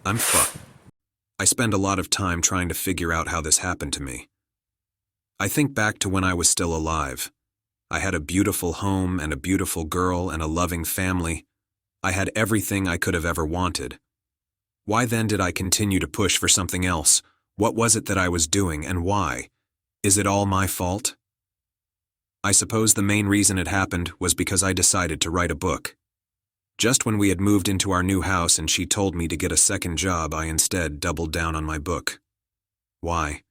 I'm fucked. I spend a lot of time trying to figure out how this happened to me. I think back to when I was still alive. I had a beautiful home and a beautiful girl and a loving family. I had everything I could have ever wanted. Why then did I continue to push for something else? What was it that I was doing, and why? Is it all my fault? I suppose the main reason it happened was because I decided to write a book. Just when we had moved into our new house and she told me to get a second job, I instead doubled down on my book. Why?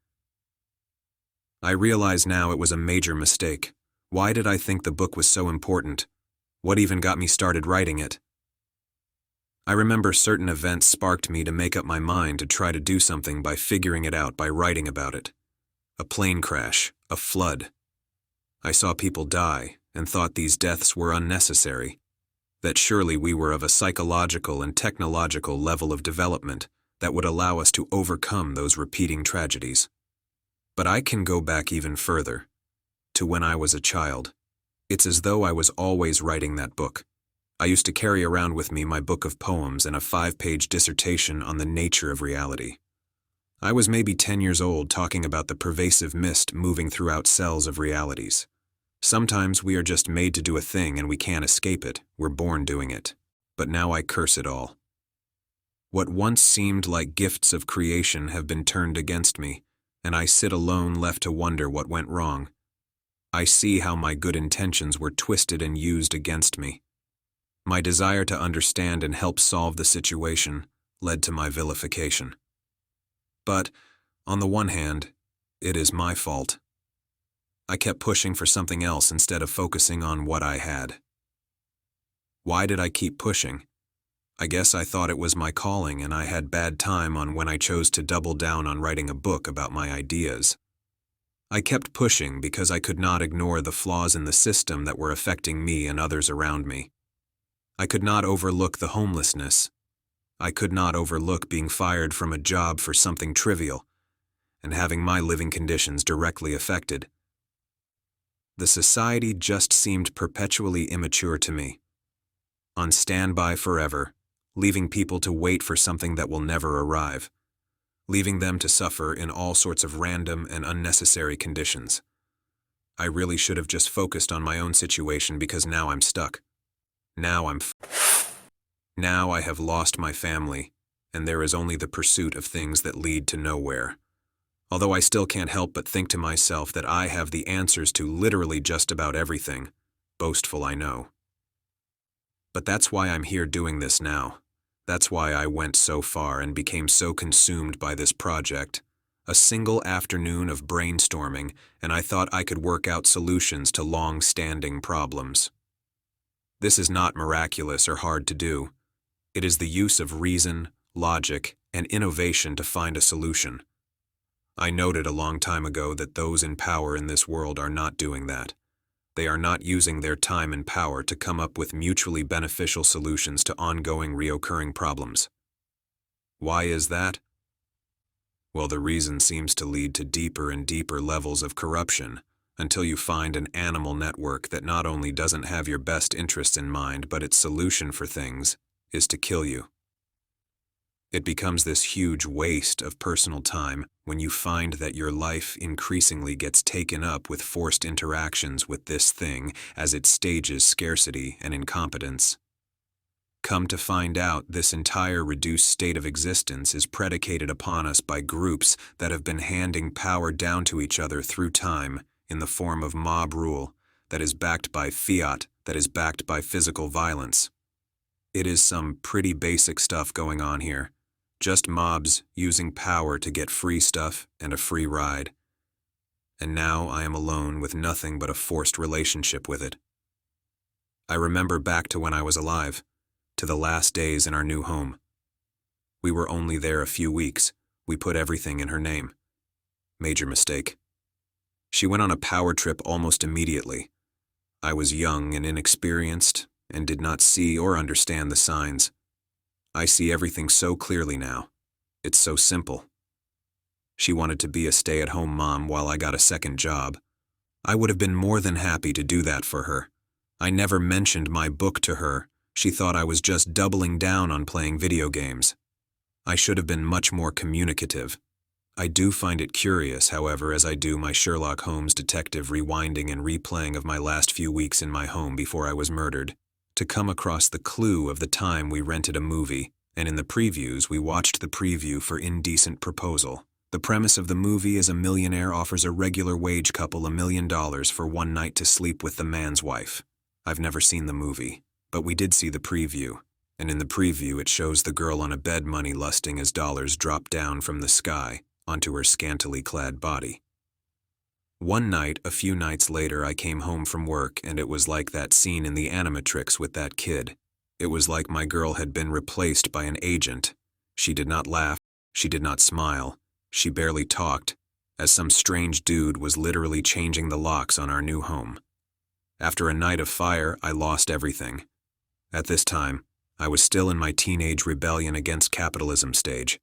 I realize now it was a major mistake. Why did I think the book was so important? What even got me started writing it? I remember certain events sparked me to make up my mind to try to do something by figuring it out by writing about it. A plane crash, a flood. I saw people die and thought these deaths were unnecessary, that surely we were of a psychological and technological level of development that would allow us to overcome those repeating tragedies. But I can go back even further, to when I was a child. It's as though I was always writing that book. I used to carry around with me my book of poems and a 5-page dissertation on the nature of reality. I was maybe 10 years old talking about the pervasive mist moving throughout cells of realities. Sometimes we are just made to do a thing and we can't escape it. We're born doing it. But now I curse it all. What once seemed like gifts of creation have been turned against me, and I sit alone left to wonder what went wrong. I see how my good intentions were twisted and used against me. My desire to understand and help solve the situation led to my vilification. But, on the one hand, it is my fault. I kept pushing for something else instead of focusing on what I had. Why did I keep pushing? I guess I thought it was my calling and I had bad time on when I chose to double down on writing a book about my ideas. I kept pushing because I could not ignore the flaws in the system that were affecting me and others around me. I could not overlook the homelessness. I could not overlook being fired from a job for something trivial and having my living conditions directly affected. The society just seemed perpetually immature to me. On standby forever, leaving people to wait for something that will never arrive, leaving them to suffer in all sorts of random and unnecessary conditions. I really should have just focused on my own situation because now I'm stuck. Now I have lost my family, and there is only the pursuit of things that lead to nowhere. Although I still can't help but think to myself that I have the answers to literally just about everything. Boastful, I know. But that's why I'm here doing this now. That's why I went so far and became so consumed by this project. A single afternoon of brainstorming, and I thought I could work out solutions to long-standing problems. This is not miraculous or hard to do. It is the use of reason, logic, and innovation to find a solution. I noted a long time ago that those in power in this world are not doing that. They are not using their time and power to come up with mutually beneficial solutions to ongoing reoccurring problems. Why is that? Well, the reason seems to lead to deeper and deeper levels of corruption, until you find an animal network that not only doesn't have your best interests in mind, but its solution for things is to kill you. It becomes this huge waste of personal time when you find that your life increasingly gets taken up with forced interactions with this thing as it stages scarcity and incompetence. Come to find out, this entire reduced state of existence is predicated upon us by groups that have been handing power down to each other through time in the form of mob rule that is backed by fiat, that is backed by physical violence. It is some pretty basic stuff going on here. Just mobs using power to get free stuff and a free ride. And now I am alone with nothing but a forced relationship with it. I remember back to when I was alive, to the last days in our new home. We were only there a few weeks. We put everything in her name. Major mistake. She went on a power trip almost immediately. I was young and inexperienced and did not see or understand the signs. I see everything so clearly now. It's so simple. She wanted to be a stay-at-home mom while I got a second job. I would have been more than happy to do that for her. I never mentioned my book to her. She thought I was just doubling down on playing video games. I should have been much more communicative. I do find it curious, however, as I do my Sherlock Holmes detective rewinding and replaying of my last few weeks in my home before I was murdered, to come across the clue of the time we rented a movie, and in the previews we watched the preview for Indecent Proposal. The premise of the movie is a millionaire offers a regular wage couple $1 million for one night to sleep with the man's wife. I've never seen the movie, but we did see the preview, and in the preview it shows the girl on a bed money lusting as dollars drop down from the sky onto her scantily clad body. One night, a few nights later, I came home from work and it was like that scene in the Animatrix with that kid. It was like my girl had been replaced by an agent. She did not laugh, she did not smile, she barely talked, as some strange dude was literally changing the locks on our new home. After a night of fire, I lost everything. At this time, I was still in my teenage rebellion against capitalism stage.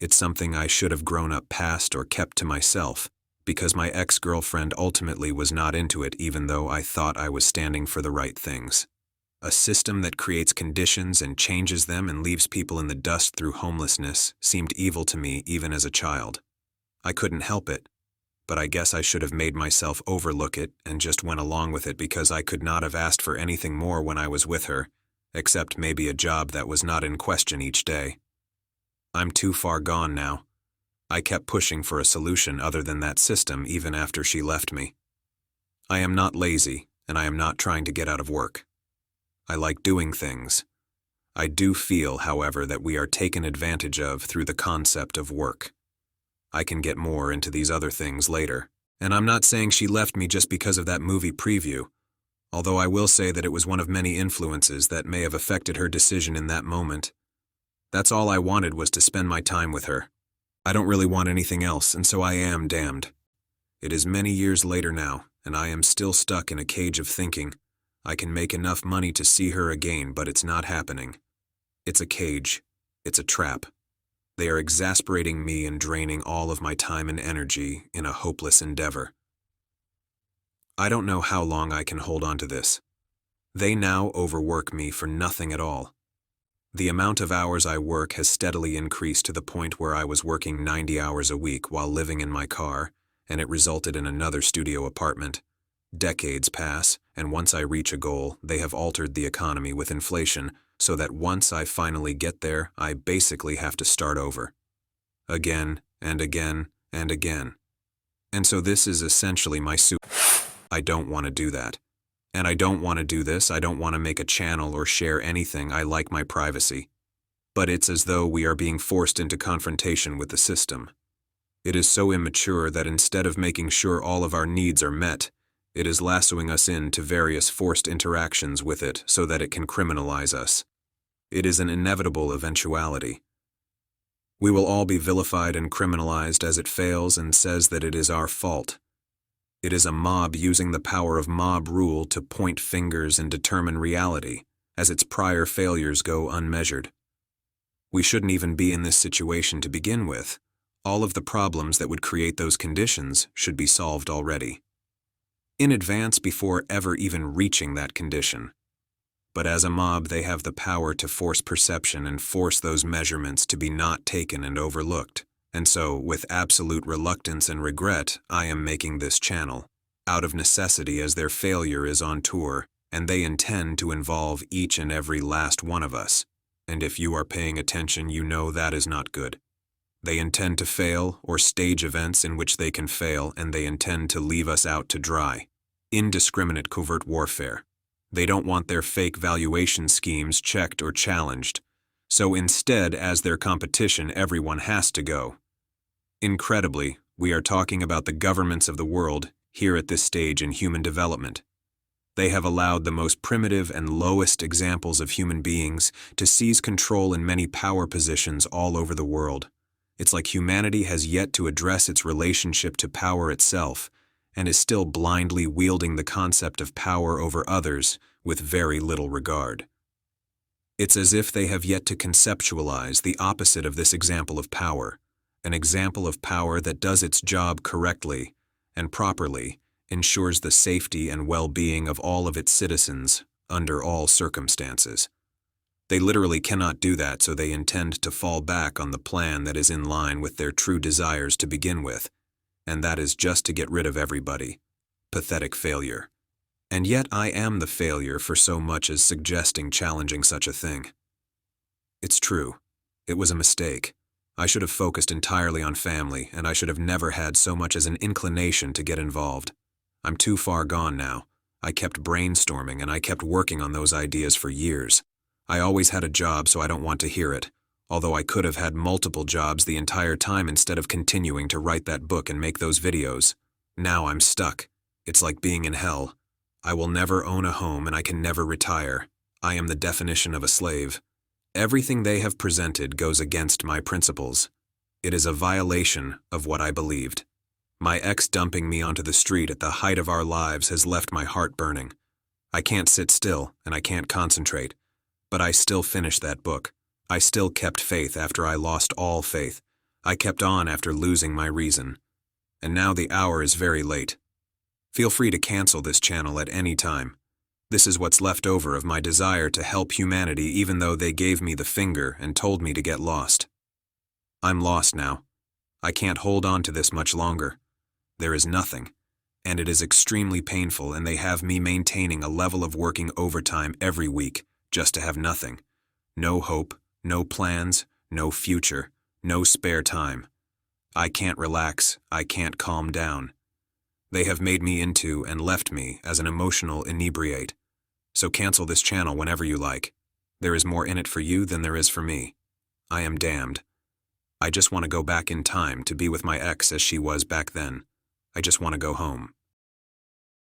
It's something I should have grown up past or kept to myself, because my ex-girlfriend ultimately was not into it even though I thought I was standing for the right things. A system that creates conditions and changes them and leaves people in the dust through homelessness seemed evil to me even as a child. I couldn't help it, but I guess I should have made myself overlook it and just went along with it because I could not have asked for anything more when I was with her, except maybe a job that was not in question each day. I'm too far gone now. I kept pushing for a solution other than that system even after she left me. I am not lazy, and I am not trying to get out of work. I like doing things. I do feel, however, that we are taken advantage of through the concept of work. I can get more into these other things later, and I'm not saying she left me just because of that movie preview, although I will say that it was one of many influences that may have affected her decision in that moment. That's all I wanted was to spend my time with her. I don't really want anything else, and so I am damned. It is many years later now, and I am still stuck in a cage of thinking. I can make enough money to see her again, but it's not happening. It's a cage. It's a trap. They are exasperating me and draining all of my time and energy in a hopeless endeavor. I don't know how long I can hold on to this. They now overwork me for nothing at all. The amount of hours I work has steadily increased to the point where I was working 90 hours a week while living in my car, and it resulted in another studio apartment. Decades pass, and once I reach a goal, they have altered the economy with inflation, so that once I finally get there, I basically have to start over. Again, and again, and again. And so this is essentially my I don't want to do that. And I don't want to do this, I don't want to make a channel or share anything, I like my privacy. But it's as though we are being forced into confrontation with the system. It is so immature that instead of making sure all of our needs are met, it is lassoing us into various forced interactions with it so that it can criminalize us. It is an inevitable eventuality. We will all be vilified and criminalized as it fails and says that it is our fault. It is a mob using the power of mob rule to point fingers and determine reality, as its prior failures go unmeasured. We shouldn't even be in this situation to begin with. All of the problems that would create those conditions should be solved already, in advance before ever even reaching that condition. But as a mob, they have the power to force perception and force those measurements to be not taken and overlooked. And so, with absolute reluctance and regret, I am making this channel, out of necessity as their failure is on tour, and they intend to involve each and every last one of us. And if you are paying attention, you know that is not good. They intend to fail or stage events in which they can fail, and they intend to leave us out to dry. Indiscriminate covert warfare. They don't want their fake valuation schemes checked or challenged. So instead, as their competition, everyone has to go. Incredibly, we are talking about the governments of the world here at this stage in human development. They have allowed the most primitive and lowest examples of human beings to seize control in many power positions all over the world. It's like humanity has yet to address its relationship to power itself and is still blindly wielding the concept of power over others with very little regard. It's as if they have yet to conceptualize the opposite of this example of power, an example of power that does its job correctly and properly, ensures the safety and well-being of all of its citizens under all circumstances. They literally cannot do that, so they intend to fall back on the plan that is in line with their true desires to begin with, and that is just to get rid of everybody. Pathetic failure. And yet I am the failure for so much as suggesting challenging such a thing. It's true. It was a mistake. I should have focused entirely on family, and I should have never had so much as an inclination to get involved. I'm too far gone now. I kept brainstorming and I kept working on those ideas for years. I always had a job, so I don't want to hear it, although I could have had multiple jobs the entire time instead of continuing to write that book and make those videos. Now I'm stuck. It's like being in hell. I will never own a home and I can never retire. I am the definition of a slave. Everything they have presented goes against my principles. It is a violation of what I believed. My ex dumping me onto the street at the height of our lives has left my heart burning. I can't sit still and I can't concentrate. But I still finished that book. I still kept faith after I lost all faith. I kept on after losing my reason. And now the hour is very late. Feel free to cancel this channel at any time. This is what's left over of my desire to help humanity, even though they gave me the finger and told me to get lost. I'm lost now. I can't hold on to this much longer. There is nothing, and it is extremely painful, and they have me maintaining a level of working overtime every week just to have nothing. No hope, no plans, no future, no spare time. I can't relax, I can't calm down. They have made me into and left me as an emotional inebriate. So cancel this channel whenever you like. There is more in it for you than there is for me. I am damned. I just want to go back in time to be with my ex as she was back then. I just want to go home.